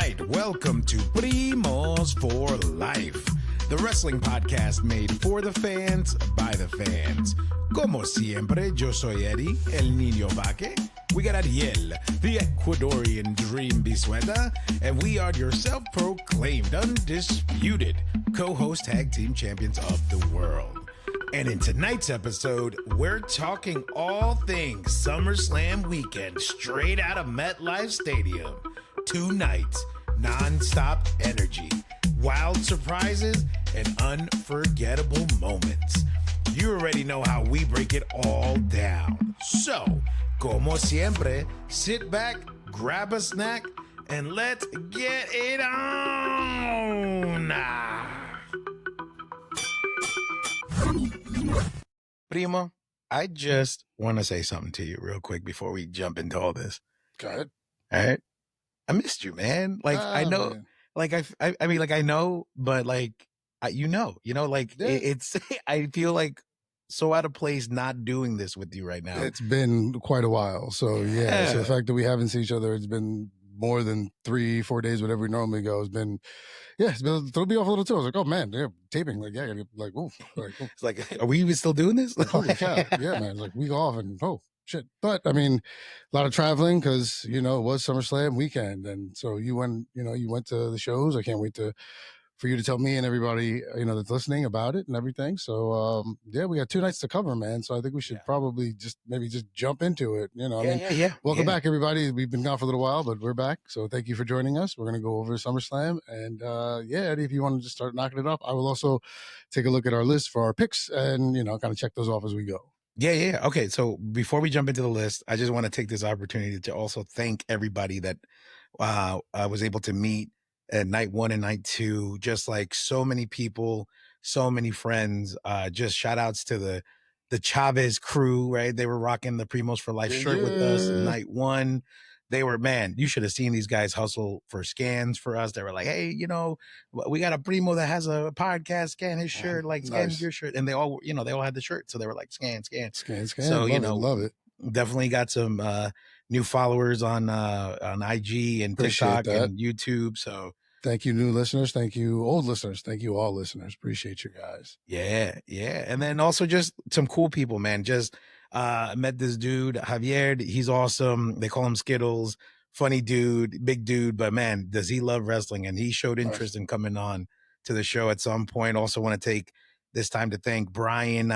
right, welcome to Primos for Life, the wrestling podcast made for the fans, by the fans. Como siempre, yo soy Eddie, el niño vaque. We got Ariel, the Ecuadorian dream bisueta, and we are your self-proclaimed, undisputed co-host tag team champions of the world. And in tonight's episode, we're talking all things SummerSlam weekend, straight out of MetLife Stadium. 2 nights, non-stop energy, wild surprises, and unforgettable moments. You already know how we break it all down. So, como siempre, sit back, grab a snack, and let's get it on. Primo, I just want to say something to you real quick before we jump into all this. Go ahead. All right. I missed you, man. Like, I know, man. like, I mean, like, I know, but like, like Yeah. it's, I feel like so out of place not doing this with you right now. It's been quite a while. So, yeah. So the fact that we haven't seen each other, it's been more than 3-4 days, whatever we normally go, it's been, it's been, throw me off a little too. I was like, oh man, they're taping. Like, yeah, like, oh, It's like, are we even still doing this? Like, holy cow. Yeah, man. Like, week off and, oh, shit. But, I mean, a lot of traveling because, it was SummerSlam weekend. And so you went to the shows. I can't wait for you to tell me and everybody, that's listening about it and everything. So, we got 2 nights to cover, man. So I think we should probably just jump into it. Welcome back, everybody. We've been gone for a little while, but we're back. So thank you for joining us. We're going to go over SummerSlam. And, Eddie, if you want to just start knocking it up, I will also take a look at our list for our picks and, kind of check those off as we go. Yeah. Okay. So before we jump into the list, I just want to take this opportunity to also thank everybody that I was able to meet at night 1 and night 2, just like so many people, so many friends. Just shout outs to the Chavez crew, right? They were rocking the Primos for Life shirt with us night 1. They were, man, you should have seen these guys hustle for scans for us. They were like, hey, we got a Primo that has a podcast, scan his shirt, like scan your shirt. And they all, they all had the shirt. So they were like, scan. So, love it. Definitely got some new followers on IG and Appreciate TikTok that. and YouTube. So thank you, new listeners. Thank you, old listeners. Thank you, all listeners. Appreciate you guys. Yeah. And then also just some cool people, man. Just met this dude, Javier. He's awesome. They call him Skittles. Funny dude, big dude. But man, does he love wrestling? And he showed interest in coming on to the show at some point. Also want to take this time to thank Brian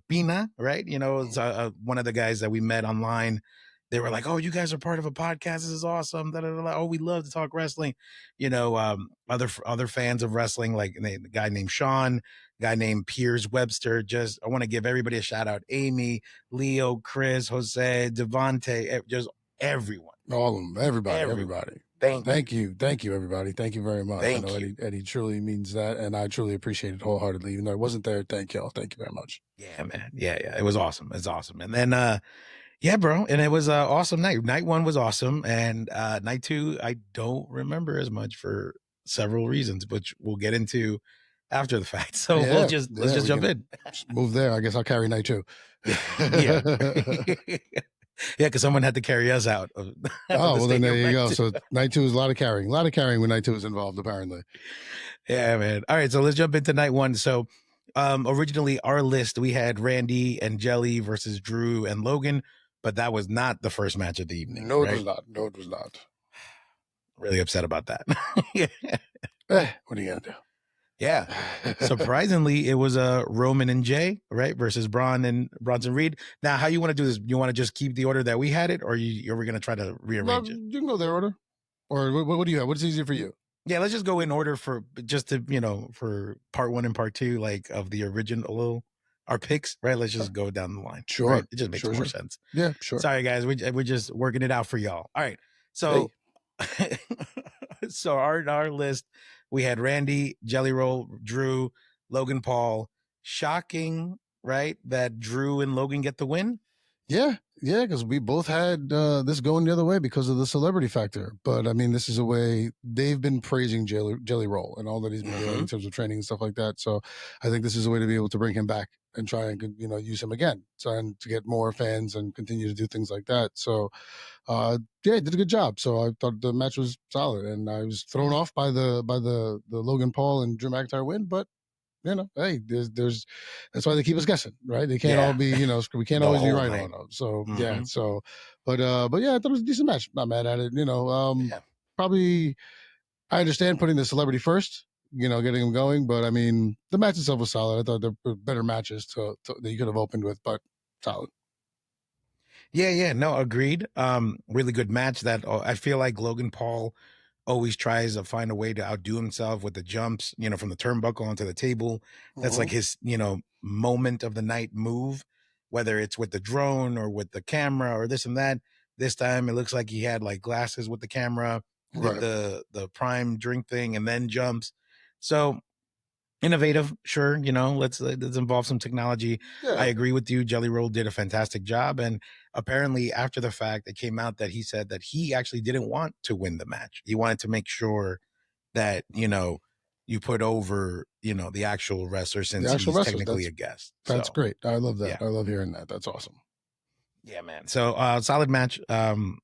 Pina, right? It's one of the guys that we met online. They were like, oh, you guys are part of a podcast. This is awesome. Da, da, da, da. Oh, we love to talk wrestling. Other fans of wrestling, like the guy named Sean, guy named Piers Webster. Just, I want to give everybody a shout out. Amy, Leo, Chris, Jose, Devontae, just everyone. All of them, everybody. Thank you, everybody. Thank you very much. Eddie truly means that, and I truly appreciate it wholeheartedly. Even though I wasn't there, thank y'all. Thank you very much. Yeah, man. Yeah. It was awesome. It's awesome. And then, bro. And it was an awesome night. Night 1 was awesome. And night 2, I don't remember as much for several reasons, which we'll get into after the fact. So let's just jump in. Move there. I guess I'll carry night 2. Yeah. Yeah, because someone had to carry us out. Well, then there you go. So night 2 is a lot of carrying when night 2 is involved, apparently. Yeah, man. All right, so let's jump into night 1. So originally our list, we had Randy and Jelly versus Drew and Logan, but that was not the first match of the evening. No, it was not. Really upset about that. What are you gonna do? Yeah. Surprisingly, it was Roman and Jay, right, versus Braun and Bronson Reed. Now, how you want to do this? You want to just keep the order that we had it, or are we going to try to rearrange it? You can go their order. Or what do you have? What's easier for you? Yeah, let's just go in order for for part 1 and part 2, like of the original, our picks, right? Let's just go down the line. Sure. Right? It just makes more sense. Yeah, sure. Sorry, guys. We're just working it out for y'all. All right. So, so our list, we had Randy, Jelly Roll, Drew, Logan Paul. Shocking, right? That Drew and Logan get the win. Yeah, Yeah, because we both had this going the other way because of the celebrity factor. But I mean, this is a way they've been praising Jelly Roll and all that he's been doing in terms of training and stuff like that. So I think this is a way to be able to bring him back and try and use him again, trying to get more fans and continue to do things like that. So yeah, he did a good job. So I thought the match was solid, and I was thrown off by the Logan Paul and Drew McIntyre win, but hey, there's that's why they keep us guessing, right? They can't all be, we can't The always be whole right night. on them. So yeah, but yeah, I thought it was a decent match. Not mad at it. Probably I understand putting the celebrity first, getting them going, but I mean the match itself was solid. I thought there were better matches that you could have opened with, but solid. Yeah, no, agreed. Really good match. That I feel like Logan Paul always tries to find a way to outdo himself with the jumps, from the turnbuckle onto the table. That's like his, moment of the night move, whether it's with the drone or with the camera or this and that. This time it looks like he had like glasses with the camera, did Right. the prime drink thing and then jumps. So innovative, sure. Let's involve some technology. Yeah. I agree with you. Jelly Roll did a fantastic job, and apparently after the fact, it came out that he said that he actually didn't want to win the match. He wanted to make sure that you put over the actual wrestler, since he's technically a guest. That's great. I love that. Yeah. I love hearing that. That's awesome. Yeah, man. So solid match. And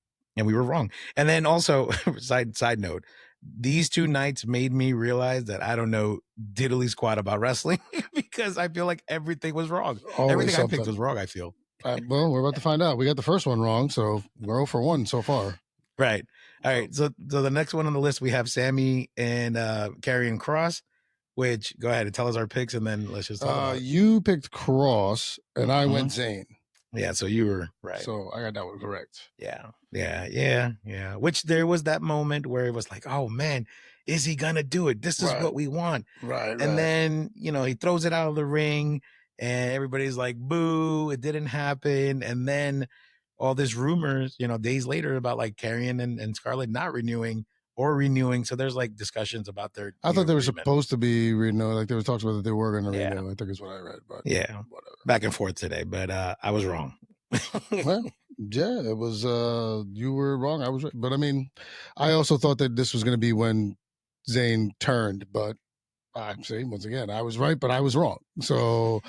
we were wrong. And then also side note, these two nights made me realize that I don't know diddly squat about wrestling because I feel like everything was wrong. Always everything something. I picked was wrong, I feel. Well, we're about to find out. We got the first one wrong, so we're 0 for 1 so far. Right. All right. So the next one on the list, we have Sammy and Karrion Kross, which go ahead and tell us our picks, and then let's just talk about it. You picked Kross, and I went Zayn. Yeah, so you were right. So I got that one correct. Yeah. Which there was that moment where it was like, oh man, is he gonna do it? This is what we want. Right. And then, he throws it out of the ring and everybody's like, boo, it didn't happen. And then all these rumors, days later about like Karrion and Scarlett not renewing. So there's like discussions about their I thought they were agreement. supposed to be renewed. Like there was talks about that they were going to renew. I think is what I read. But yeah, whatever. Back and forth today, but I was wrong. Well, yeah, it was you were wrong. I was right. But I mean, I also thought that this was going to be when Zayn turned, but I'm saying once again, I was right, but I was wrong. So,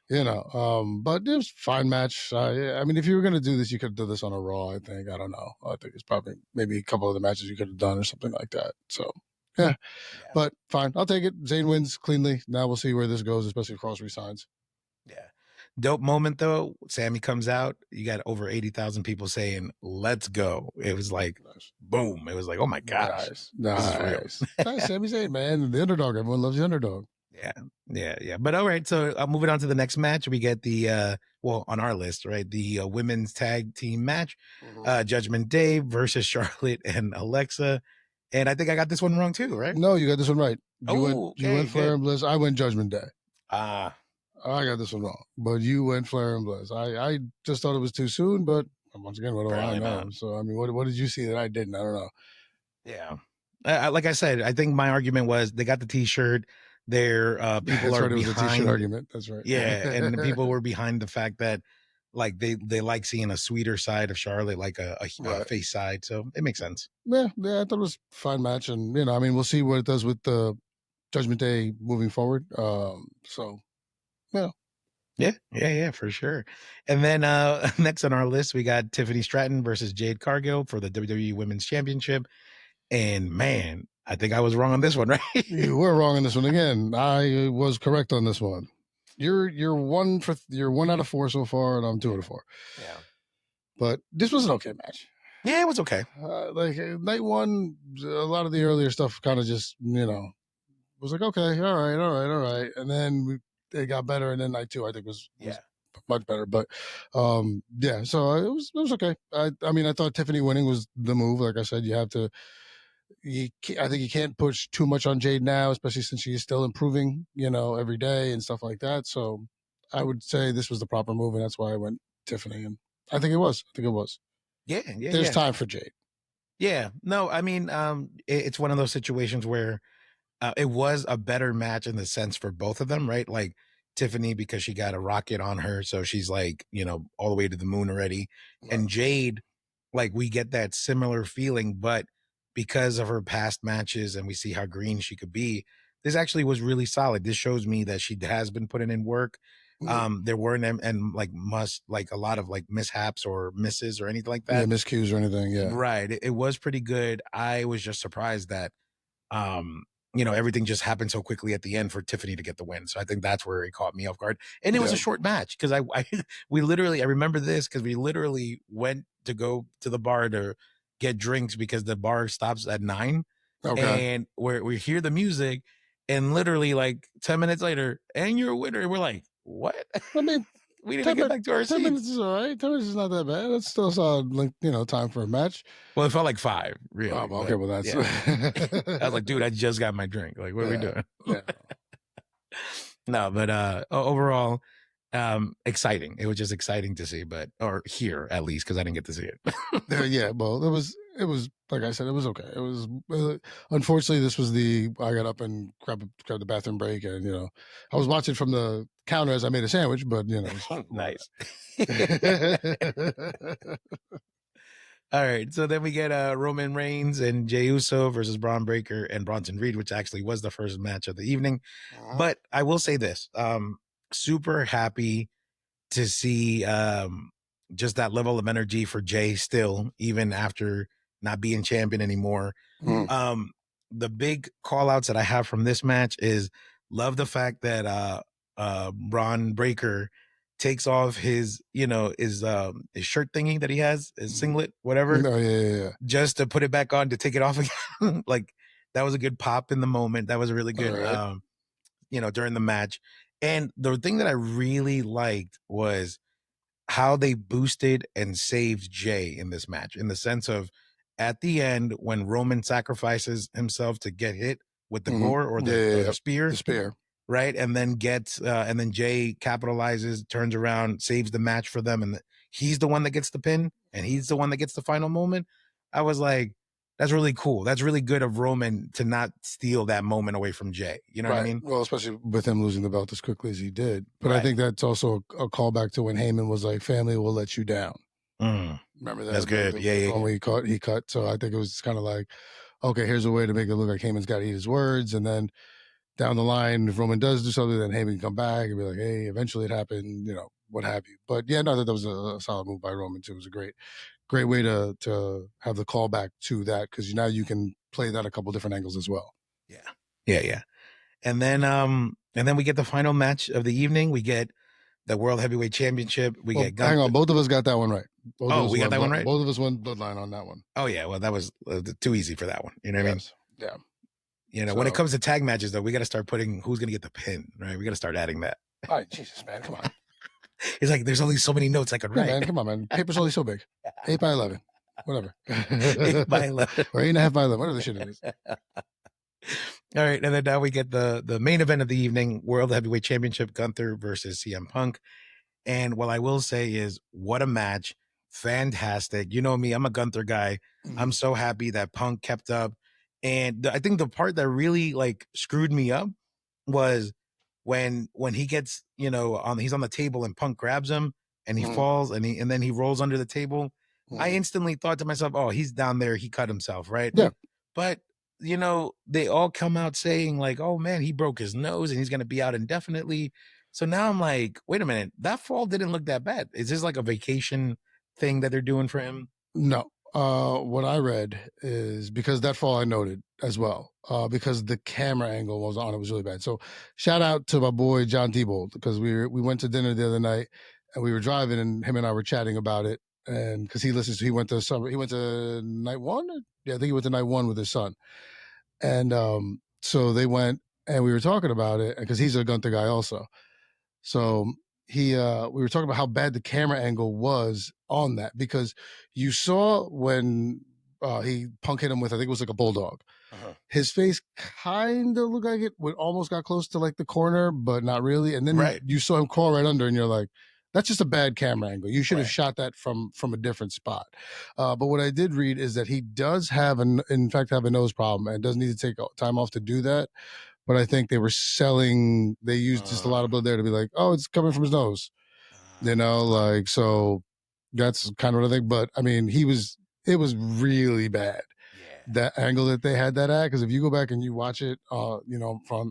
but it was a fine match. I mean, if you were going to do this, you could have done this on a Raw, I think. I don't know. I think it's probably maybe a couple of the matches you could have done or something like that. So, yeah. But fine. I'll take it. Zayn wins cleanly. Now we'll see where this goes, especially if Kross resigns. Yeah. Dope moment though. Sammy comes out. You got over 80,000 people saying, let's go. It was like, boom. It was like, oh my gosh. Nice. Sami Zayn, man. The underdog. Everyone loves the underdog. Yeah. But all right. So moving on to the next match, we get the, on our list, right? The women's tag team match, Judgment Day versus Charlotte and Alexa. And I think I got this one wrong too, right? No, you got this one right. You went Flair and Bliss. I went Judgment Day. I got this one wrong, but you went Flair and Bliss. I just thought it was too soon, but once again, what do I know? Not. So, I mean, what did you see that I didn't? I don't know. Yeah. Like I said, I think my argument was they got the T-shirt. Their people are behind. It was a T-shirt argument. That's right. Yeah, and the people were behind the fact that like they like seeing a sweeter side of Charlotte, like a face side. So it makes sense. Yeah, I thought it was a fine match, and I mean, we'll see what it does with the Judgment Day moving forward. So. Yeah, for sure. And then next on our list, we got Tiffany Stratton versus Jade Cargill for the WWE Women's Championship. And man, I think I was wrong on this one, right? You were wrong on this one again. I was correct on this one. You're 1 out of 4 so far, and I'm 2 out of 4. Yeah. But this was an okay match. Yeah, it was okay. Like night one, a lot of the earlier stuff kind of just was like, okay, all right, and then it got better, and then night 2 I think was much better. But so it was okay. I mean, I thought Tiffany winning was the move. Like I said, I think you can't push too much on Jade now, especially since she is still improving, every day and stuff like that. So I would say this was the proper move, and that's why I went Tiffany. And I think it was. Yeah. There's time for Jade. Yeah. No, I mean, it's one of those situations where it was a better match in the sense for both of them, right? Like Tiffany because she got a rocket on her, so she's like, all the way to the moon already. And Jade, like, we get that similar feeling, but because of her past matches and we see how green she could be, this actually was really solid. This shows me that she has been putting in work. There weren't like a lot of like mishaps or misses or anything like that. Miscues or anything. Yeah. Right. It was pretty good. I was just surprised that everything just happened so quickly at the end for Tiffany to get the win. So I think that's where it caught me off guard. And it was a short match because I remember this because we literally went to go to the bar to get drinks because the bar stops at 9. Okay. And we hear the music and literally like 10 minutes later, and you're a winner. And we're like, what? I mean, we didn't even get back to our 10 seats. minutes is all right. 10 minutes is not that bad. That's still solid, time for a match. Well, it felt like 5, really. Oh, okay, well, that's... Yeah. I was like, dude, I just got my drink. Like, what are we doing? Yeah. No, but overall, exciting. It was just exciting to see, or hear at least, because I didn't get to see it. Yeah, well, it was like I said, it was okay. It was unfortunately this was I got up and grabbed the bathroom break, and I was watching from the counter as I made a sandwich, but nice. All right, so then we get Roman Reigns and Jey Uso versus Braun Breaker and Bronson Reed, which actually was the first match of the evening. But I will say this, super happy to see just that level of energy for Jey still, even after not being champion anymore. The big call outs that I have from this match is love the fact that Braun Breaker takes off his shirt thingy that he has, his singlet, whatever. No, yeah. Just to put it back on to take it off again. Like, that was a good pop in the moment. That was a really good, during the match. And the thing that I really liked was how they boosted and saved Jey in this match, in the sense of at the end when Roman sacrifices himself to get hit with the gore or the spear. The spear. Right. And then Jey capitalizes, turns around, saves the match for them. And he's the one that gets the pin and he's the one that gets the final moment. I was like, that's really cool. That's really good of Roman to not steal that moment away from Jey. You know what I mean? Well, especially with him losing the belt as quickly as he did. But I think that's also a callback to when Heyman was like, family will let you down. Remember that? That's good. Yeah. When he cut. So I think it was kind of like, okay, here's a way to make it look like Heyman's got to eat his words. And then down the line, if Roman does do something, then Heyman can come back and be like, hey, eventually it happened, what have you. But yeah, no, that was a solid move by Roman too. It was a great way to have the callback to that, because now you can play that a couple different angles as well. Yeah. And then we get the final match of the evening. We get the World Heavyweight Championship. Hang on, both of us got that one right. We got that one right? Both of us won Bloodline on that one. Oh, yeah. Well, that was too easy for that one. You know what I mean? Yeah. When it comes to tag matches, though, we got to start putting who's going to get the pin, right? We got to start adding that. All right, Jesus, man, come on. It's like there's only so many notes I could write. Man, come on, man. Paper's only so big. 8 by 11. Whatever. 8 by 11. Or 8.5 by 11. Whatever the shit it is. All right, and then now we get the main event of the evening, World Heavyweight Championship, Gunther versus CM Punk. And what I will say is, what a match. Fantastic. You know me, I'm a Gunther guy. I'm so happy that Punk kept up. And I think the part that really like screwed me up was when he gets, he's on the table and Punk grabs him and he falls and then he rolls under the table. I instantly thought to myself, oh, he's down there. He cut himself, right? Yeah. But, they all come out saying like, oh man, he broke his nose and he's going to be out indefinitely. So now I'm like, wait a minute, that fall didn't look that bad. Is this like a vacation thing that they're doing for him? No. What I read is, because that fall I noted as well, because the camera angle was on, it was really bad. So shout out to my boy John Diebold, because we went to dinner the other night and we were driving and him and I were chatting about it. And because he went to night one. Yeah, I think he went to night one with his son. And so they went and we were talking about it because he's a Gunther guy also. So we were talking about how bad the camera angle was on that, because you saw when Punk hit him with, I think it was like a bulldog. His face kind of looked like it almost got close to like the corner, but not really. And then you saw him crawl right under and you're like, that's just a bad camera angle. You should have shot that from a different spot. But what I did read is that he does in fact have a nose problem and doesn't need to take time off to do that. but I think they used just a lot of blood there to be like, oh, it's coming from his nose. Like, so that's kind of what I think. But I mean, it was really bad. Yeah. That angle that they had that at, because if you go back and you watch it, from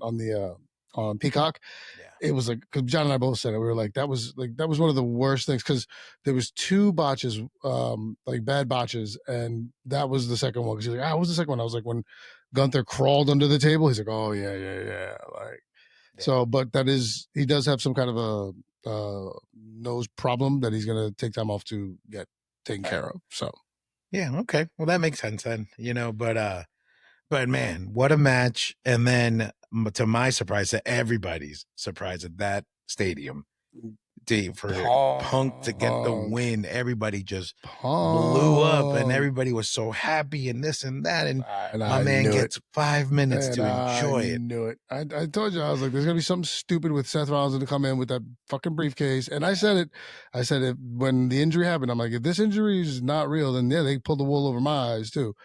on Peacock, Yeah. it was like, because John and I both said it, we were like that was one of the worst things, because there was two botches, like bad botches, and that was the second one. Because he's like, what was the second one? I was like, when Gunther crawled under the table, he's like, oh yeah, like. Yeah. So, but he does have some kind of a nose problem that he's gonna take time off to get taken care of. So. Yeah, okay. Well, that makes sense then, but man, what a match. And then to my surprise, to everybody's surprise at that stadium, for Punk to get the win, everybody just blew up and everybody was so happy and this and that. And my man gets 5 minutes to enjoy it. I knew it. I told you, I was like, there's going to be something stupid with Seth Rollins to come in with that fucking briefcase. And I said it when the injury happened. I'm like, if this injury is not real, then yeah, they pulled the wool over my eyes too.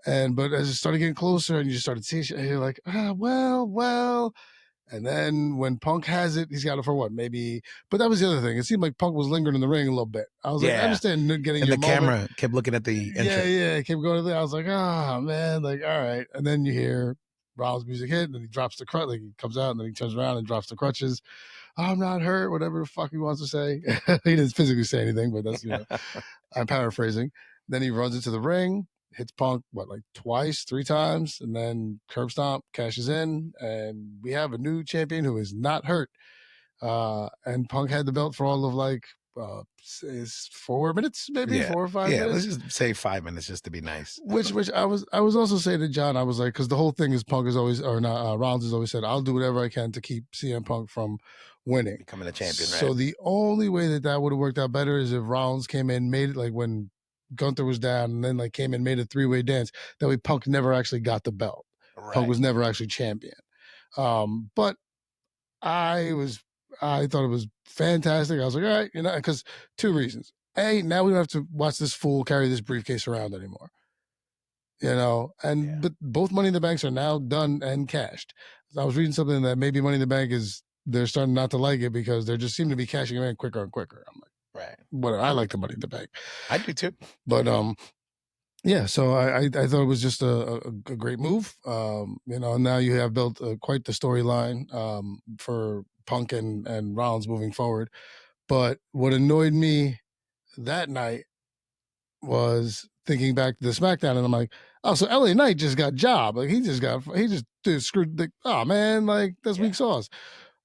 But as it started getting closer and you just started seeing shit, and you're like, well. And then when Punk has it, he's got it for what? Maybe. But that was the other thing. It seemed like Punk was lingering in the ring a little bit. I was like, I understand getting and your the camera kept looking at the entrance. Yeah, it kept going to there. I was like, man, like, all right. And then you hear Rollins' music hit, and then he drops the crutch. Like, he comes out, and then he turns around and drops the crutches. I'm not hurt, whatever the fuck he wants to say. He didn't physically say anything, but that's, I'm paraphrasing. Then he runs into the ring, hits Punk, like twice, 3 times, and then curb stomp, cashes in, and we have a new champion who is not hurt. And Punk had the belt for all of like 4 minutes, maybe 4 or 5 minutes. Let's just say 5 minutes just to be nice. Which I was also saying to John, I was like, because the whole thing is Punk is always, or not, Rollins has always said, I'll do whatever I can to keep CM Punk from winning, becoming a champion. Right? So the only way that would have worked out better is if Rollins came in, made it like when Gunther was down, and then like came in, made a 3-way dance. That way Punk never actually got the belt. Right. Punk was never actually champion. But I thought it was fantastic. I was like, all right, because 2 reasons. A, now we don't have to watch this fool carry this briefcase around anymore. But both Money in the Banks are now done and cashed. I was reading something that maybe Money in the Bank they're starting not to like it because they just seem to be cashing them in quicker and quicker. I'm like, right. Whatever. I like the Money in the Bank. I do too. But yeah, so I thought it was just a great move. And now you have built quite the storyline for Punk and Rollins moving forward. But what annoyed me that night was thinking back to the SmackDown, and I'm like, oh, so LA Knight just got job. Like he just did screwed. Like, oh man, like that's weak sauce.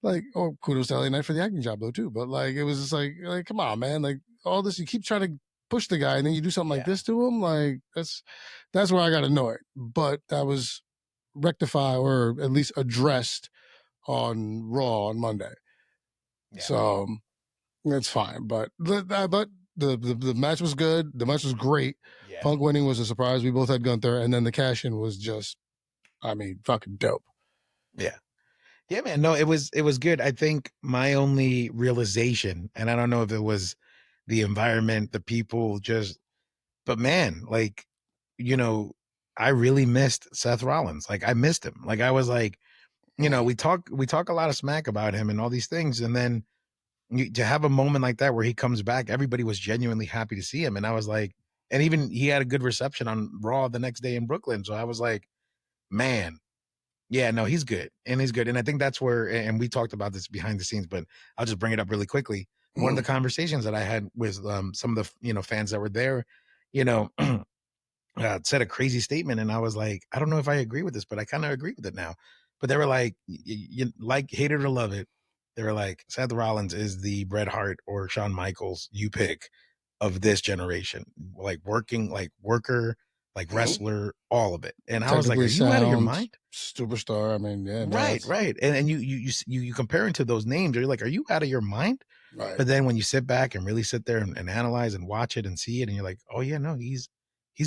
Like, kudos to LA Knight for the acting job though too. But like, it was just like come on, man. Like all this, you keep trying to push the guy, and then you do something like this to him. Like that's where I got annoyed. But that was rectified or at least addressed on Raw on Monday. Yeah. So that's fine. But the match was good. The match was great. Yeah. Punk winning was a surprise. We both had Gunther, and then the cash-in was just, fucking dope. Yeah. Yeah, man. No, it was good. I think my only realization, and I don't know if it was the environment, the people, but man, like, I really missed Seth Rollins. Like, I missed him. Like, I was like, we talk a lot of smack about him and all these things, and then to have a moment like that where he comes back, everybody was genuinely happy to see him. And I was like, and even he had a good reception on Raw the next day in Brooklyn. So I was like, man, yeah, no, he's good. And he's good. And I think that's where, and we talked about this behind the scenes, but I'll just bring it up really quickly. One of the conversations that I had with some of the, fans that were there, said a crazy statement. And I was like, I don't know if I agree with this, but I kind of agree with it now. But they were like, you like, hate it or love it. They were like, Seth Rollins is the Bret Hart or Shawn Michaels you pick of this generation. Like worker, like wrestler, all of it. And I was like, are you out of your mind? Superstar. I mean, yeah. Right. And you compare it to those names, you're like, are you out of your mind? Right. But then when you sit back and really sit there and analyze and watch it and see it, and you're like, oh yeah, no, he's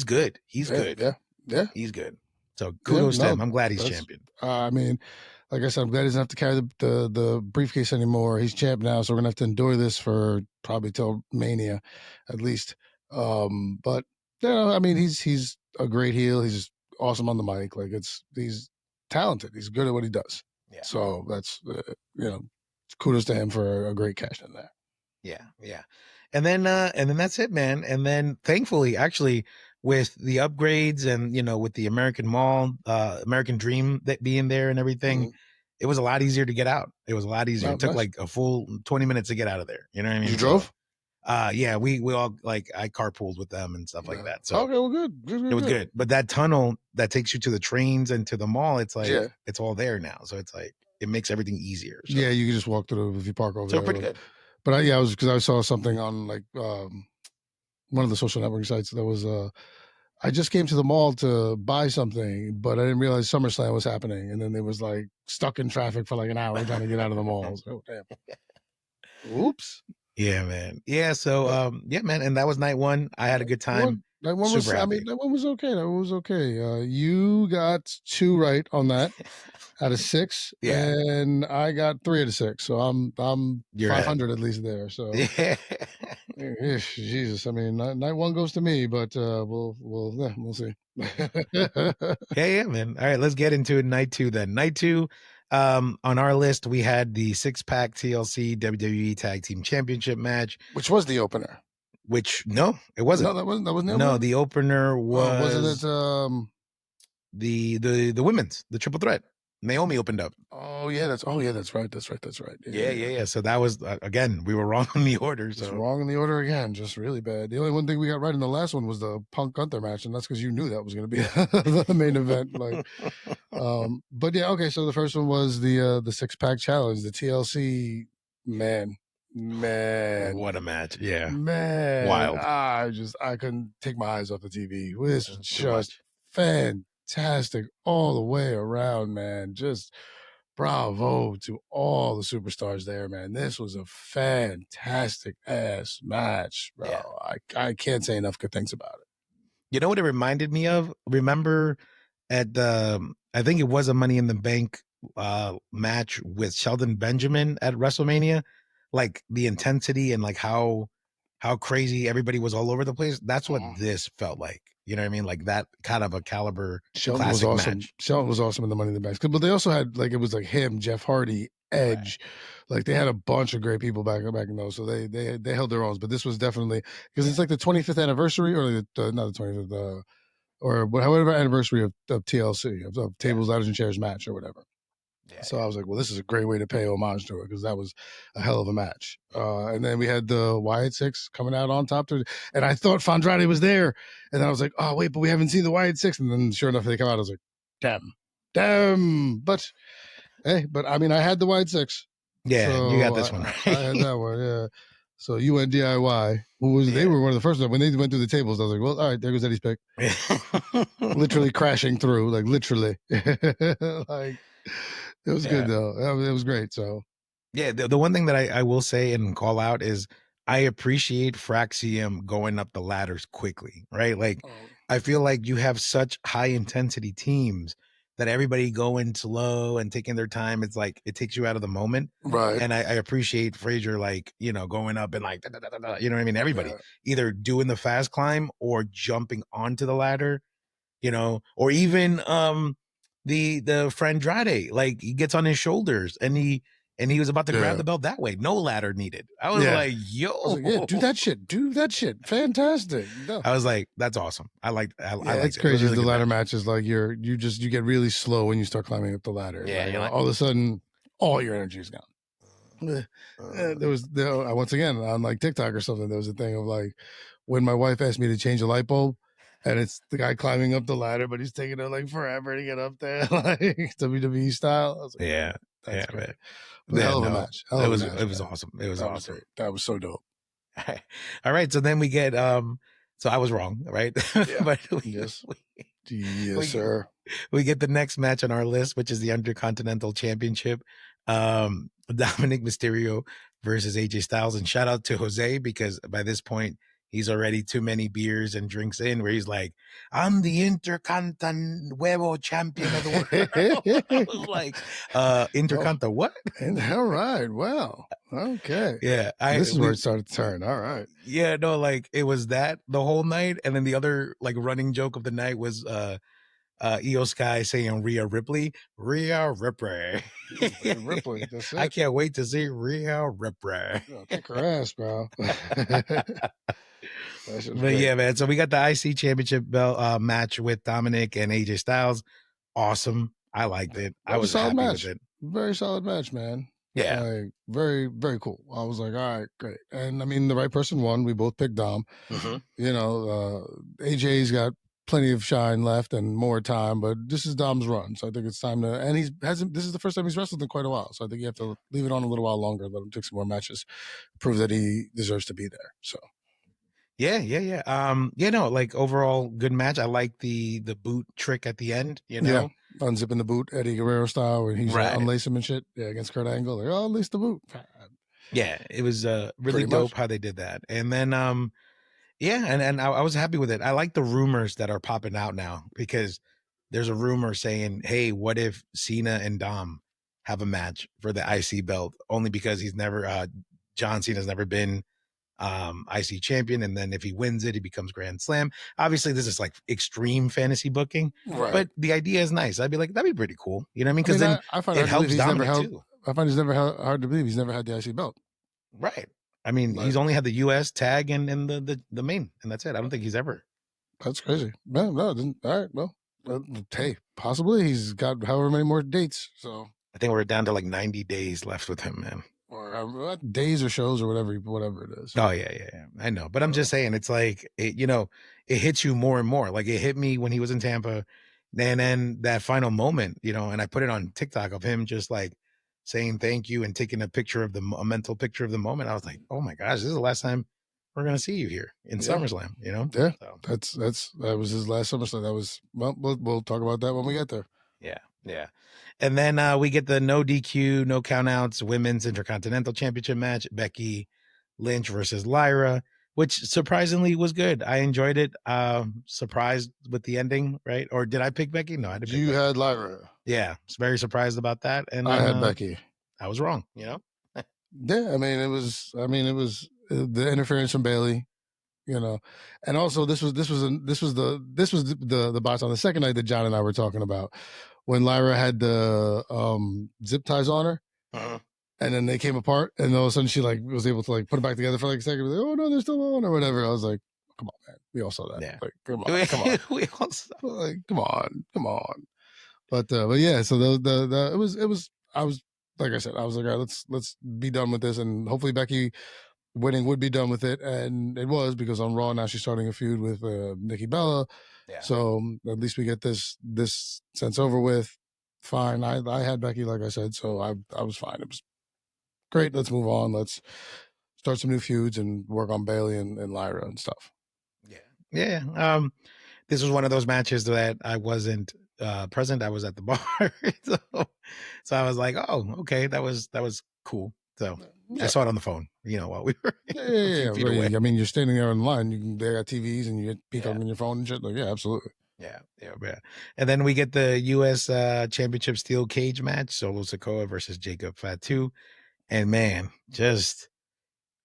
good. He's good. Yeah. He's good. So kudos to him. I'm glad he's champion. I mean, like I said, I'm glad he doesn't have to carry the briefcase anymore. He's champ now, so we're gonna have to endure this for probably till Mania, at least. But I mean, he's a great heel. He's just awesome on the mic. Like he's talented. He's good at what he does. Yeah. So that's kudos to him for a great cash in there. Yeah. And then that's it, man. And then thankfully, actually, with the upgrades and with the American Mall, American Dream that being there and everything, it was a lot easier to get out. It was a lot easier. It took like a full 20 minutes to get out of there. You know what I mean? You drove? Yeah, we all I carpooled with them and stuff like that. So okay, well, good. It was good. But that tunnel that takes you to the trains and to the mall, it's like it's all there now. So it's like it makes everything easier. So. Yeah, you can just walk through if you park over there. So pretty good. But I was because I saw something on like one of the social networking sites that was I just came to the mall to buy something, but I didn't realize SummerSlam was happening, and then it was like stuck in traffic for like an hour trying to get out of the mall. Oh damn! Oops. Yeah, man. Yeah, so yeah, man, and that was night one. I had a good time. That one was. I mean, that one was okay. That one was okay. You got 2 right on that out of 6, and I got 3 out of 6. So I'm 500 at least there. So yeah. Jesus, I mean, night 1 goes to me, but we'll see. yeah, man. All right, let's get into it. Night 2 then. Night 2. On our list, we had the 6-pack TLC WWE Tag Team Championship match, which was the opener. Which no, it wasn't. No, that wasn't. No, the opener was. Wasn't it? The women's, the triple threat. Naomi opened up. Oh yeah, that's right. Yeah. So that was again, we were wrong on the order. So wrong in the order again, just really bad. The only one thing we got right in the last one was the Punk Gunther match, and that's because you knew that was going to be the main event. Like, but yeah, okay. So the first one was the 6-pack challenge, the TLC. Man, what a match! Yeah, man, wild. I couldn't take my eyes off the TV. It was just fantastic all the way around, man. Just bravo to all the superstars there, man. This was a fantastic ass match, bro. Yeah. I can't say enough good things about it. You know what it reminded me of? Remember at the I think it was a Money in the Bank match with Shelton Benjamin at WrestleMania, like the intensity and like how crazy everybody was all over the place. That's what this felt like. You know what I mean? Like that kind of a caliber Shelton was awesome. Match. Shelton was awesome in the Money in the Bank. But they also had like it was like him, Jeff Hardy, Edge. Right. Like they had a bunch of great people back in those. So they held their own. But this was definitely because it's like the 25th anniversary or not the 25th, or however anniversary of TLC, of Tables, Ladders, and Chairs match or whatever. Yeah, so I was like, well, this is a great way to pay homage to it because that was a hell of a match. And then we had the Wyatt Six coming out on top. And I thought Fondrade was there. And then I was like, oh, wait, but we haven't seen the Wyatt Six. And then sure enough, they come out. I was like, damn. But, hey, I mean, I had the Wyatt Six. Yeah, so you got this one. I had that one, yeah. So you went DIY. They were one of the first ones. When they went through the tables, I was like, well, all right, there goes Eddie's pick. Literally crashing through, like literally. Like, it was good though. It was great. So yeah, the one thing that I will say and call out is I appreciate Fraxium going up the ladders quickly, right? Like I feel like you have such high intensity teams that everybody going slow and taking their time. It's like it takes you out of the moment, right? And I appreciate Frazier, like going up and like you know what I mean. Everybody either doing the fast climb or jumping onto the ladder, or even the Frandrade, like he gets on his shoulders and he was about to grab the belt that way. No ladder needed. I was like, yo, I was like, do that shit. Fantastic. No. I was like, that's awesome. I like it's crazy. Really the ladder matches, like you get really slow when you start climbing up the ladder. Yeah. Like, all of a sudden all your energy is gone. There was once again on like TikTok or something, there was a thing of like when my wife asked me to change a light bulb, and it's the guy climbing up the ladder, but he's taking it like forever to get up there, like WWE style. I was like, that's great. Hell of a match. It was awesome. It was awesome. Great. That was so dope. All right. So then we get so I was wrong, right? Yeah. But yes, sir. We get the next match on our list, which is the Intercontinental Championship. Dominic Mysterio versus AJ Styles. And shout out to Jose, because by this point he's already too many beers and drinks in where he's like, I'm the Intercontinental champion of the world. I was like, Interconta, what? All right. Well, okay. Yeah. This is where it started to turn. All right. Yeah, no, like it was that the whole night. And then the other like running joke of the night was Io Sky saying Rhea Ripley. Rhea Ripley. Ripley, that's it. I can't wait to see Rhea Ripley. Kick her ass, bro. That shit was But great. yeah, man. So we got the IC championship belt match with Dominic and AJ Styles. Awesome. I liked it. I was happy with it. Very solid match, man. Yeah. Like, very, very cool. I was like, all right, great. And I mean, the right person won. We both picked Dom. Mm-hmm. You know, AJ's got plenty of shine left and more time, but this is Dom's run. So I think it's time to, and this is the first time he's wrestled in quite a while. So I think you have to leave it on a little while longer, let him take some more matches, prove that he deserves to be there. So. Yeah. Like overall good match. I like the boot trick at the end, Yeah, unzipping the boot, Eddie Guerrero style, where he's unlace him and shit. Yeah, against Kurt Angle, like, unlace the boot. Yeah, it was really dope how they did that. And then and I was happy with it. I like the rumors that are popping out now because there's a rumor saying, hey, what if Cena and Dom have a match for the IC belt? Only because he's never John Cena's never been IC champion, and then if he wins it, he becomes Grand Slam. Obviously, this is like extreme fantasy booking, but the idea is nice. I'd be like, that'd be pretty cool. You know what I mean? Because then I find it helps Dominic too. I find it's never hard to believe he's never had the IC belt. Right. I mean, he's only had the US tag and the main, and that's it. I don't think he's ever. That's crazy. No, all right. Well, hey, possibly he's got however many more dates. So I think we're down to like 90 days left with him, man. Or days or shows or whatever it is. Oh yeah. I know, but I'm just saying, it's like it hits you more and more. Like it hit me when he was in Tampa, and then that final moment, and I put it on TikTok of him just like saying thank you and taking a mental picture of the moment. I was like, oh my gosh, this is the last time we're gonna see you here in SummerSlam. Yeah, so. That was his last SummerSlam. That was we'll talk about that when we get there. Yeah. And then we get the no DQ, no countouts women's intercontinental championship match, Becky Lynch versus Lyra, which surprisingly was good. I enjoyed it. Surprised with the ending, right? Or did I pick Becky? No, I didn't. You had Lyra. Yeah, I was very surprised about that. And I had Becky. I was wrong, Yeah, I mean it was the interference from Bailey, and also this was the box on the second night that John and I were talking about when Lyra had the zip ties on her. Uh-huh. And then they came apart, and all of a sudden she like was able to like put it back together for like a second. Like, oh no, they're still on or whatever. I was like, come on, man, we all saw that. Yeah, like, come on, we all saw. Like, come on. But yeah, so it was. I was like I said, I was like, all right, let's be done with this, and hopefully Becky winning would be done with it, and it was, because on Raw now she's starting a feud with Nikki Bella. Yeah. So at least we get this sense over with. Fine, I had Becky, like I said, so I was fine. It was great. Let's move on. Let's start some new feuds and work on Bailey and Lyra and stuff. Yeah. This was one of those matches that I wasn't present. I was at the bar, so I was like, oh, okay, that was cool. So I saw it on the phone, while we were away. I mean, you're standing there in line. They got TVs and you get peek on your phone and shit. Like, yeah, absolutely. Yeah. And then we get the U.S. Championship Steel Cage match: Solo Sikoa versus Jacob Fatu. And man, just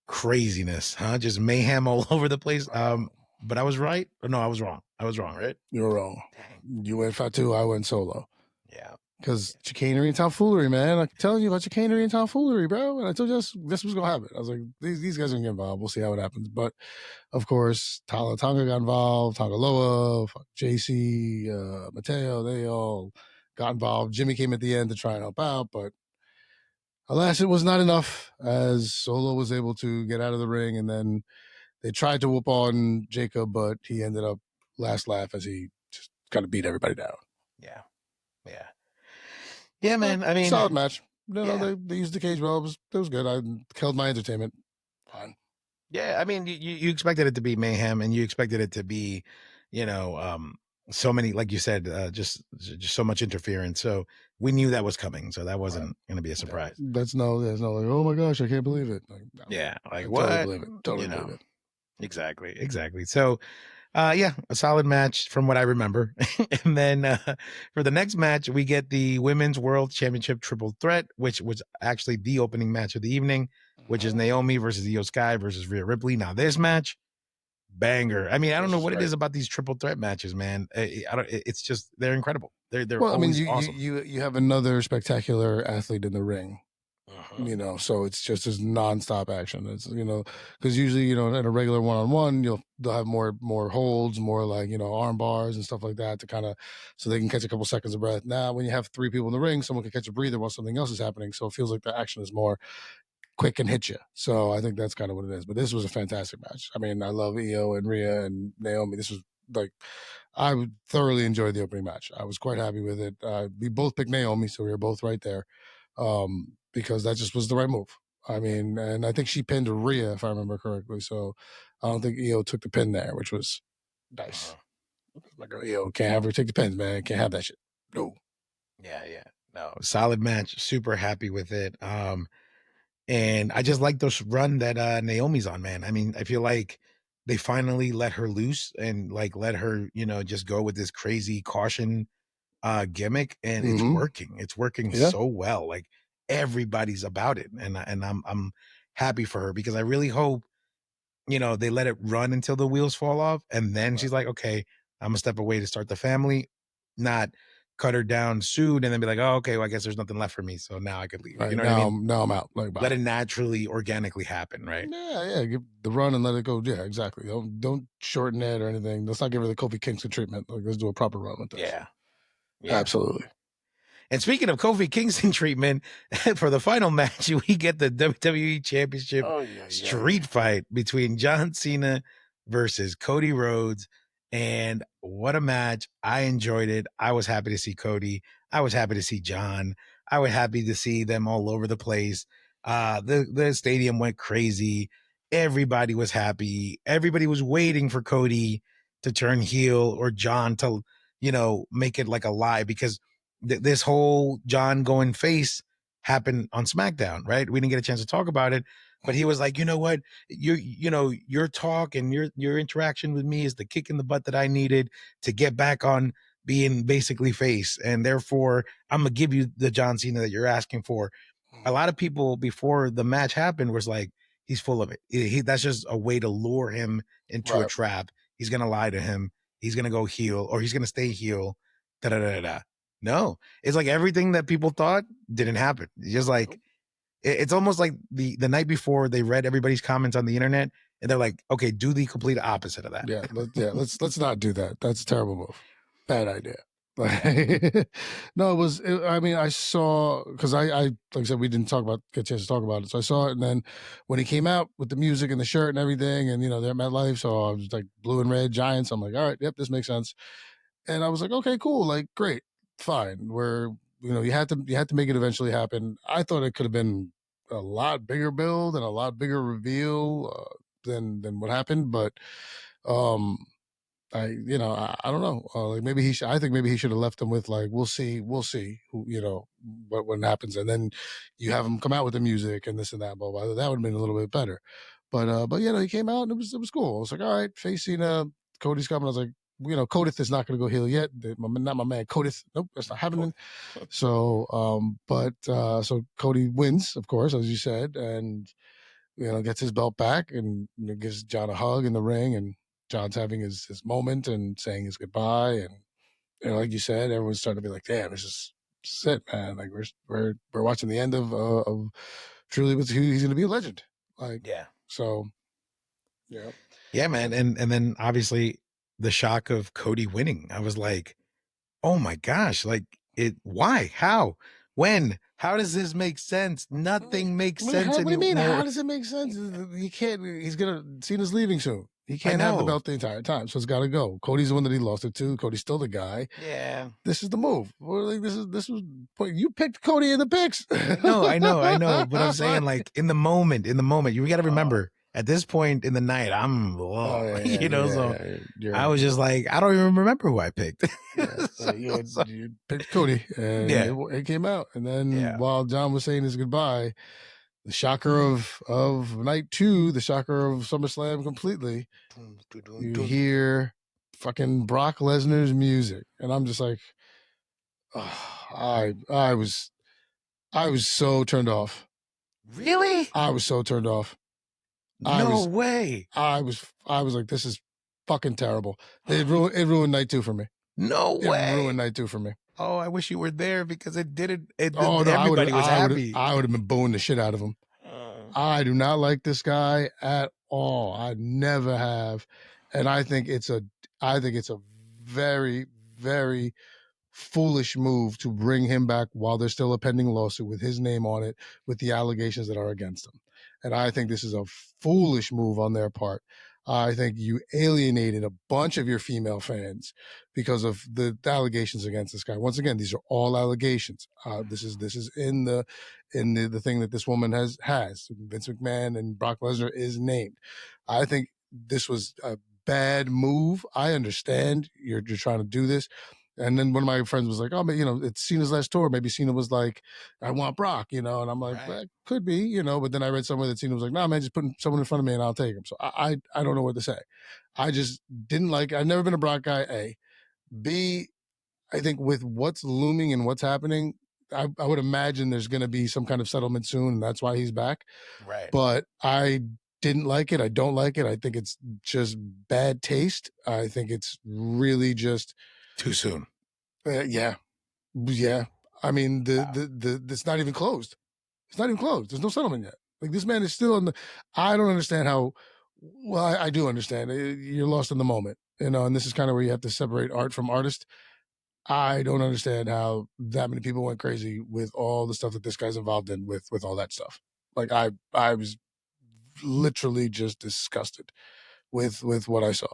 craziness, huh? Just mayhem all over the place. But I was right. No, I was wrong. Right? You were wrong. Dang. You went Fatu, I went Solo. Yeah. Because chicanery and tomfoolery, man. I'm telling you about chicanery and tomfoolery, bro. And I told you this was going to happen. I was like, these guys are going to get involved. We'll see how it happens. But, of course, Tonga got involved. Tonga Loa, JC, Mateo, they all got involved. Jimmy came at the end to try and help out. But, alas, it was not enough, as Solo was able to get out of the ring. And then they tried to whoop on Jacob, but he ended up last laugh as he just kind of beat everybody down. Yeah, man. I mean, solid match. They used the cage well. It was good. I killed my entertainment. Fine. Yeah, I mean, you expected it to be mayhem, and you expected it to be, so many, like you said, just so much interference. So we knew that was coming. So that wasn't going to be a surprise. There's no like, oh my gosh, I can't believe it. Like, no, yeah, like what? Totally believe it. Totally believe it. Exactly. So, a solid match from what I remember. And then for the next match, we get the Women's World Championship Triple Threat, which was actually the opening match of the evening, which is Naomi versus Io Sky versus Rhea Ripley. Now, this match, banger. I mean, I don't This know was what it great. is about these triple threat matches, man. I don't. It's just they're incredible. They're Well, I mean, always you you awesome. you you have another spectacular athlete in the ring. Uh-huh. So it's just this nonstop action. It's because usually in a regular one-on-one they'll have more holds, more like arm bars and stuff like that to kind of so they can catch a couple seconds of breath. Now when you have three people in the ring, someone can catch a breather while something else is happening, so it feels like the action is more quick and hit you. So I think that's kind of what it is. But this was a fantastic match. I mean, I love Io and Rhea and Naomi. This was like I thoroughly enjoyed the opening match. I was quite happy with it. We both picked Naomi, so we were both right there because that just was the right move. I mean, and I think she pinned Rhea, if I remember correctly. So I don't think Io took the pin there, which was nice. My girl Io can't have her take the pins, man. Can't have that shit. No. Yeah. No, solid match. Super happy with it. And I just like this run that Naomi's on, man. I mean, I feel like they finally let her loose and like let her, just go with this crazy caution gimmick, and it's Mm-hmm. working. It's working Yeah. so well. Like everybody's about it, and I'm happy for her because I really hope they let it run until the wheels fall off, and then she's like, okay, I'm gonna step away to start the family, not cut her down soon and then be like, oh, okay, well, I guess there's nothing left for me, so now I could leave. You Right know what I now, mean? now I'm out. Like, Let bye. it naturally, organically happen, right? Yeah. Give the run and let it go. Yeah, exactly. Don't shorten it or anything. Let's not give her the Kofi Kingston treatment. Like, let's do a proper run with this. Yeah. Absolutely. And speaking of Kofi Kingston treatment, for the final match, we get the WWE Championship Oh yeah. street fight between John Cena versus Cody Rhodes. And what a match. I enjoyed it. I was happy to see Cody. I was happy to see John. I was happy to see them all over the place. The stadium went crazy. Everybody was happy. Everybody was waiting for Cody to turn heel or John to, make it like a lie because this whole John going face happened on SmackDown, right? We didn't get a chance to talk about it, but he was like, you know what, your talk and your interaction with me is the kick in the butt that I needed to get back on being basically face, and therefore I'm gonna give you the John Cena that you're asking for. A lot of people before the match happened was like, he's full of it. That's just a way to lure him into a Right. trap. He's gonna lie to him. He's gonna go heel or he's gonna stay heel. Da da da da. No, it's like everything that people thought didn't happen. It's just like it's almost like the night before they read everybody's comments on the internet and they're like, okay, do the complete opposite of that. Yeah. Let's not do that. That's a terrible move. Bad idea. No, it was. I mean, I saw because I like I said we didn't get a chance to talk about it. So I saw it, and then when he came out with the music and the shirt and everything, and they're at MetLife, so I was like blue and red Giants. I'm like, all right, yep, this makes sense. And I was like, okay, cool, like great, fine. Where you had to make it eventually happen. I thought it could have been a lot bigger build and a lot bigger reveal than what happened, but um I don't know. Like maybe I think maybe he should have left them with like, we'll see who, what happens, and then you have him come out with the music and this and that, blah blah. That would have been a little bit better. But he came out and it was cool. I was like, all right, facing Cody's coming. I was like, Codith is not going to go heel yet. Not my man Codith. Nope, that's not happening. So, so Cody wins, of course, as you said, and gets his belt back and gives John a hug in the ring, and John's having his moment and saying his goodbye, and like you said, everyone's starting to be like, "Damn, this is it, man! Like we're watching the end of truly he's going to be a legend." Like, Yeah. so, yeah, Yeah, man. And then obviously the shock of Cody winning. I was like, oh my gosh, like why? How? When? How does this make sense? Nothing makes sense What do you mean? How anymore. does it make sense? He can't. Cena's leaving soon. He I can't have the know. belt the entire time, so it's got to go. Cody's the one that he lost it to. Cody's still the guy. Yeah. This is the move. This was you picked Cody in the picks. I know. But I'm saying, like, in the moment, you got to remember at this point in the night, I'm, so I was just like, I don't even remember who I picked. You picked Cody, and it came out. And then while John was saying his goodbye, the shocker of night 2, the shocker of SummerSlam completely, you hear fucking Brock Lesnar's music, and I'm just like, I was so turned off. Really? I was so turned off. No way. I was like, this is fucking terrible. It ruined night 2 for me. No It way. ruined night 2 for me. Oh, I wish you were there because it didn't. Oh no, Everybody was happy. I would have been booing the shit out of him. I do not like this guy at all. I never have, and I think it's a very, very foolish move to bring him back while there's still a pending lawsuit with his name on it, with the allegations that are against him. And I think this is a foolish move on their part. I think you alienated a bunch of your female fans because of the allegations against this guy. Once again, these are all allegations. This is in the thing that this woman has. Vince McMahon and Brock Lesnar is named. I think this was a bad move. I understand you're trying to do this. And then one of my friends was like, oh, but, it's Cena's last tour. Maybe Cena was like, I want Brock, And I'm like, right. Well, could be, But then I read somewhere that Cena was like, no, man, just put someone in front of me and I'll take him. So I don't know what to say. I just didn't like it. I've never been a Brock guy, A. B, I think with what's looming and what's happening, I would imagine there's going to be some kind of settlement soon, and that's why he's back. Right. But I didn't like it. I don't like it. I think it's just bad taste. I think it's really just too soon. Yeah. I mean, it's not even closed. It's not even closed. There's no settlement yet. Like, this man is still in the. I don't understand how. Well, I do understand. You're lost in the moment, and this is kind of where you have to separate art from artist. I don't understand how that many people went crazy with all the stuff that this guy's involved in with all that stuff. Like, I was literally just disgusted with what I saw.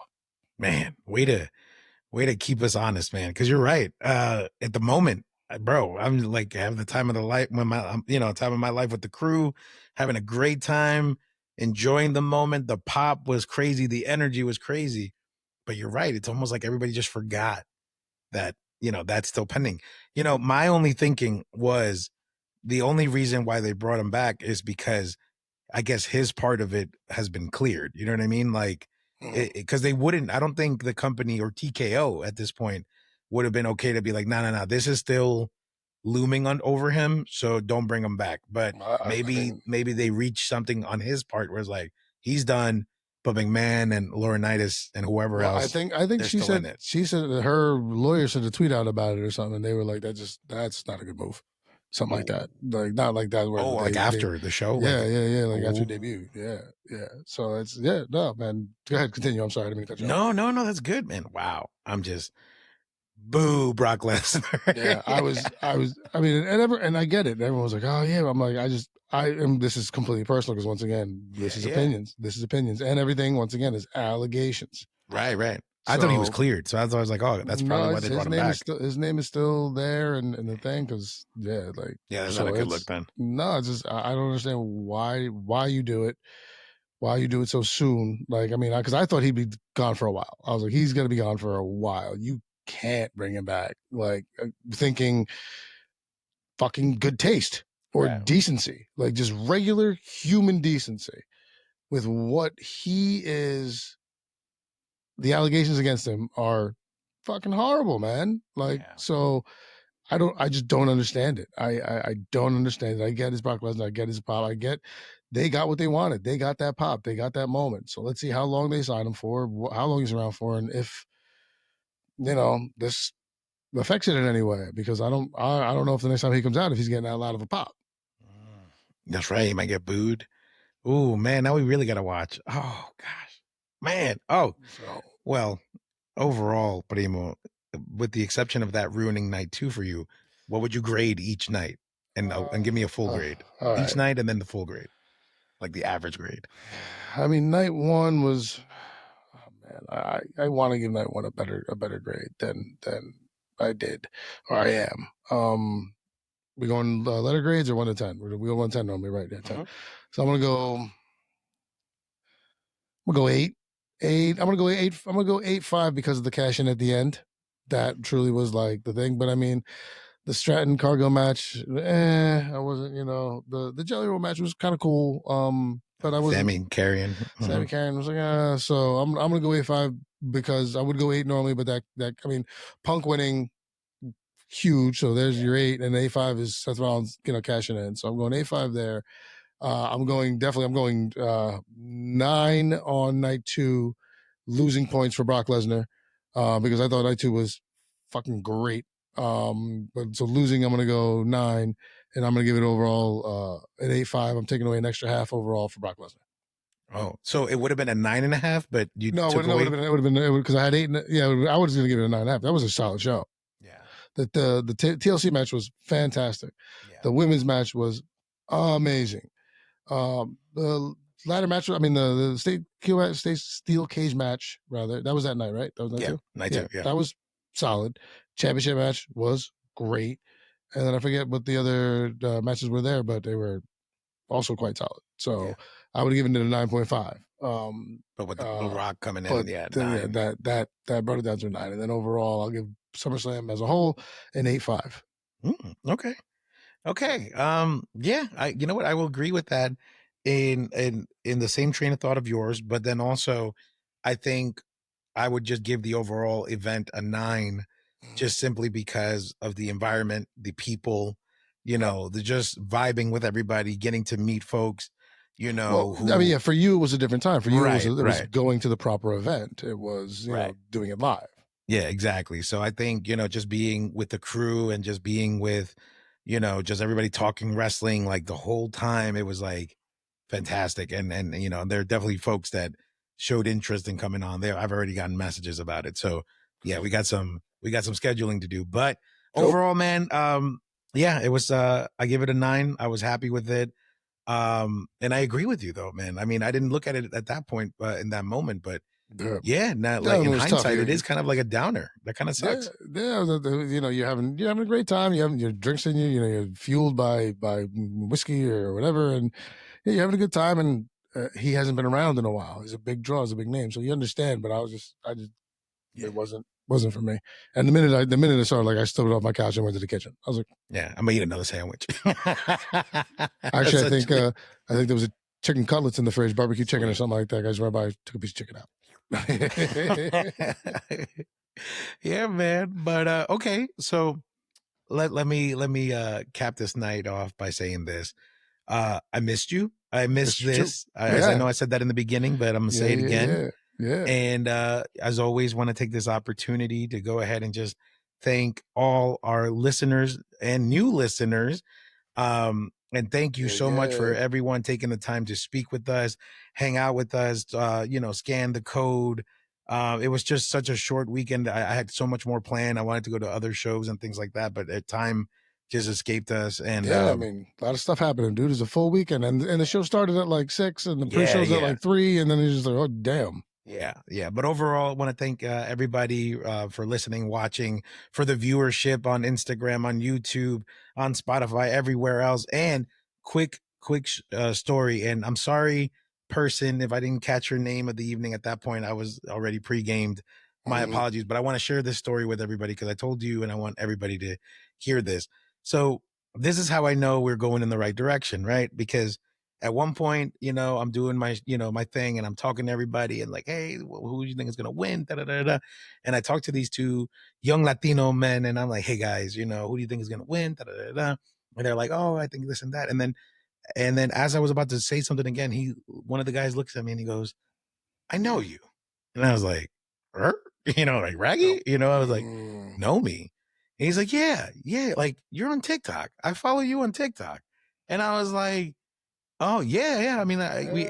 Man, way to keep us honest, man. Because you're right. At the moment, bro, I'm like having the time of the life when time of my life with the crew, having a great time, enjoying the moment. The pop was crazy, the energy was crazy. But you're right. It's almost like everybody just forgot that that's still pending. My only thinking was the only reason why they brought him back is because I guess his part of it has been cleared. You know what I mean? Like, because they wouldn't, I don't think the company or TKO at this point would have been okay to be like, no, this is still looming over him, so don't bring him back. But maybe they reached something on his part where it's like, he's done, but McMahon and Laurinaitis and whoever else. I think she said that her lawyer sent a tweet out about it or something. And they were like, that's not a good move. Something like that. Like, not like that. Where after the show? Yeah. Like after debut. Yeah. So it's, no, man. Go ahead, continue. I'm sorry. I didn't mean to cut you off. No, that's good, man. Wow. I'm just, boo, Brock Lesnar. Yeah, I mean, and I get it. Everyone was like, oh, yeah. I'm like, this is completely personal because, once again, this is opinions. This is opinions. And everything, once again, is allegations. Right. I thought he was cleared, so I was like, "Oh, that's probably why they brought him back." His name is still there, and the thing, because that's not a good look. Then no, it's just I don't understand why you do it, why you do it so soon. Like, I mean, because I thought he'd be gone for a while. I was like, he's gonna be gone for a while. You can't bring him back. Like, thinking fucking good taste or decency, like just regular human decency, with what he is. The allegations against him are fucking horrible, man. Like, so I just don't understand it. I don't understand it. I get his Brock Lesnar. I get his pop. I get they got what they wanted. They got that pop. They got that moment. So let's see how long they sign him for, how long he's around for, and if, this affects it in any way, because I don't know if the next time he comes out, if he's getting that loud of a pop. That's right. He might get booed. Ooh, man. Now we really got to watch. Oh, gosh. Man, well, overall, Primo, with the exception of that ruining night 2 for you, what would you grade each night? And give me a full grade. Each night and then the full grade, like the average grade. I mean, night 1 was, man, I want to give night 1 a better grade than I did, or I am. We going letter grades or 1 to 10? We go 1 to 10 normally, right? Yeah, 10. So I'm gonna go 8. I'm gonna go 8. I'm gonna go 8.5 because of the cash in at the end. That truly was like the thing. But I mean, the Stratton Cargo match, I wasn't. The Jelly Roll match was kind of cool. But I wasn't. Sammy Carrion was like, so I'm gonna go 8.5 because I would go 8 normally, but that I mean, Punk winning, huge. So there's your 8, and 8.5 is Seth Rollins, cashing in. So I'm going 8.5 there. I'm going 9 on night 2, losing points for Brock Lesnar, because I thought night 2 was fucking great. But so losing, I'm going to go 9, and I'm going to give it overall an 8.5. I'm taking away an extra half overall for Brock Lesnar. Oh, so it would have been a 9.5, but you took away. It would have been because I had 8. Yeah, I was going to give it a 9.5. That was a solid show. Yeah. The TLC match was fantastic. Yeah. The women's match was amazing. The ladder match, I mean the steel cage match, rather, that was that night, right? That was night two? Night two, yeah. That was solid. Championship match was great. And then I forget what the other matches were there, but they were also quite solid. So I would have given it a 9.5. But with the Rock coming in, but 9. That brought it down to a 9. And then overall, I'll give SummerSlam as a whole an 8.5. Okay. You know what? I will agree with that in the same train of thought of yours, but then also I think I would just give the overall event a 9, just simply because of the environment, the people, the just vibing with everybody, getting to meet folks, for you it was a different time. For you, Right, it was going to the proper event. It was doing it live. Yeah, exactly. So I think, just being with the crew and just being with, just everybody talking wrestling like the whole time, it was like fantastic. And there are definitely folks that showed interest in coming on there. I've already gotten messages about it. So yeah, we got some scheduling to do. But overall, man, it was I give it a 9. I was happy with it. And I agree with you though, man. I mean, I didn't look at it at that point, in that moment, but now like in hindsight, it is kind of like a downer. That kind of sucks. You're having a great time. Your drinks in you. You're fueled by whiskey or whatever, and you're having a good time. And he hasn't been around in a while. He's a big draw. He's a big name, so you understand. But it wasn't for me. And the minute I saw it, like I stood off my couch and went to the kitchen. I was like, yeah, I'm gonna eat another sandwich. Actually, I think there was a chicken cutlets in the fridge, barbecue chicken or something like that. I just ran by, took a piece of chicken out. Yeah, man. But okay, so let me cap this night off by saying this. I missed you. I missed this. As I know I said that in the beginning, but I'm gonna say it again. Yeah. And as always, want to take this opportunity to go ahead and just thank all our listeners and new listeners. And thank you so much for everyone taking the time to speak with us, hang out with us, scan the code. It was just such a short weekend. I had so much more planned. I wanted to go to other shows and things like that, but time just escaped us. And I mean, a lot of stuff happening, dude. It's a full weekend, and the show started at like 6, and the pre-show's at like 3, and then it's just like, oh damn. Yeah. But overall, I want to thank everybody for listening, watching, for the viewership on Instagram, on YouTube, on Spotify, everywhere else. And quick story. And I'm sorry, person, if I didn't catch your name of the evening at that point. I was already pre-gamed. My apologies. But I want to share this story with everybody because I told you and I want everybody to hear this. So this is how I know we're going in the right direction, right? Because at one point, I'm doing my, my thing and I'm talking to everybody and like, hey, who do you think is going to win? Da, da, da, da. And I talked to these 2 young Latino men and I'm like, hey guys, who do you think is going to win? Da, da, da, da. And they're like, oh, I think this and that. And then as I was about to say something again, one of the guys looks at me and he goes, I know you. And I was like, like Raggy, I was like, know me. And he's like, yeah, like you're on TikTok. I follow you on TikTok. And I was like, oh yeah. I mean, we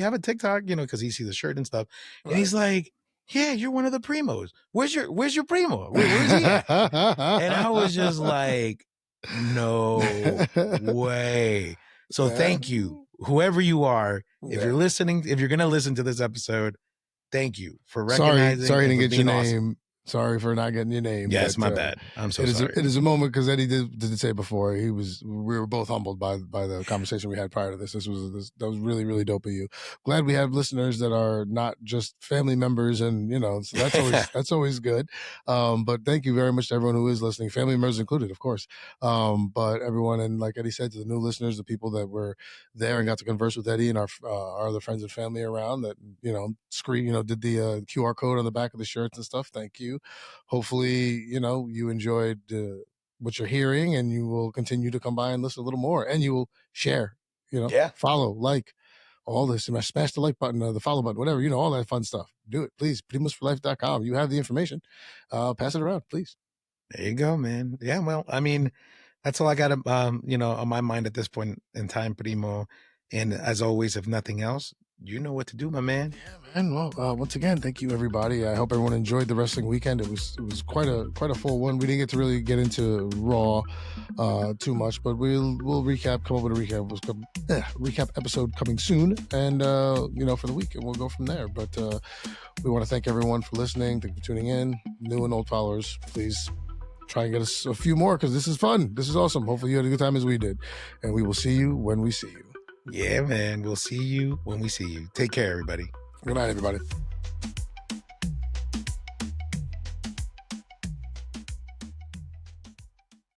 have a TikTok, because he sees the shirt and stuff. And he's like, yeah, you're one of the Primos. Where's your Primo? Where's he at? And I was just like, no way. So thank you, whoever you are. If you're listening, if you're gonna listen to this episode, thank you for recognizing. Sorry, I didn't get your name. Sorry for not getting your name. Yeah, it's my bad. I'm so sorry. It is a moment because Eddie did say before we were both humbled by the conversation we had prior to this. That was really, really dope of you. Glad we have listeners that are not just family members, and so that's always good. But thank you very much to everyone who is listening, family members included, of course. But everyone, and like Eddie said, to the new listeners, the people that were there and got to converse with Eddie and our other friends and family around that did the QR code on the back of the shirts and stuff. Thank you. Hopefully, you enjoyed what you're hearing, and you will continue to come by and listen a little more, and you will share Yeah. follow, like, all this, smash the like button, the follow button, whatever, all that fun stuff. Do it, please. Primosforlife.com. You have the information. Pass it around, please. There you go, man. Yeah, well, I mean, that's all I got, on my mind at this point in time, Primo. And as always, if nothing else, you know what to do, my man. Yeah, man. Well, once again, thank you, everybody. I hope everyone enjoyed the wrestling weekend. It was quite a full one. We didn't get to really get into Raw too much, but we'll recap. Come up with a recap episode coming soon, and for the week, and we'll go from there. But we want to thank everyone for listening. Thank you for tuning in. New and old followers, please try and get us a few more, because this is fun. This is awesome. Hopefully you had a good time as we did, and we will see you when we see you. Yeah, man. We'll see you when we see you. Take care, everybody. Good night, everybody.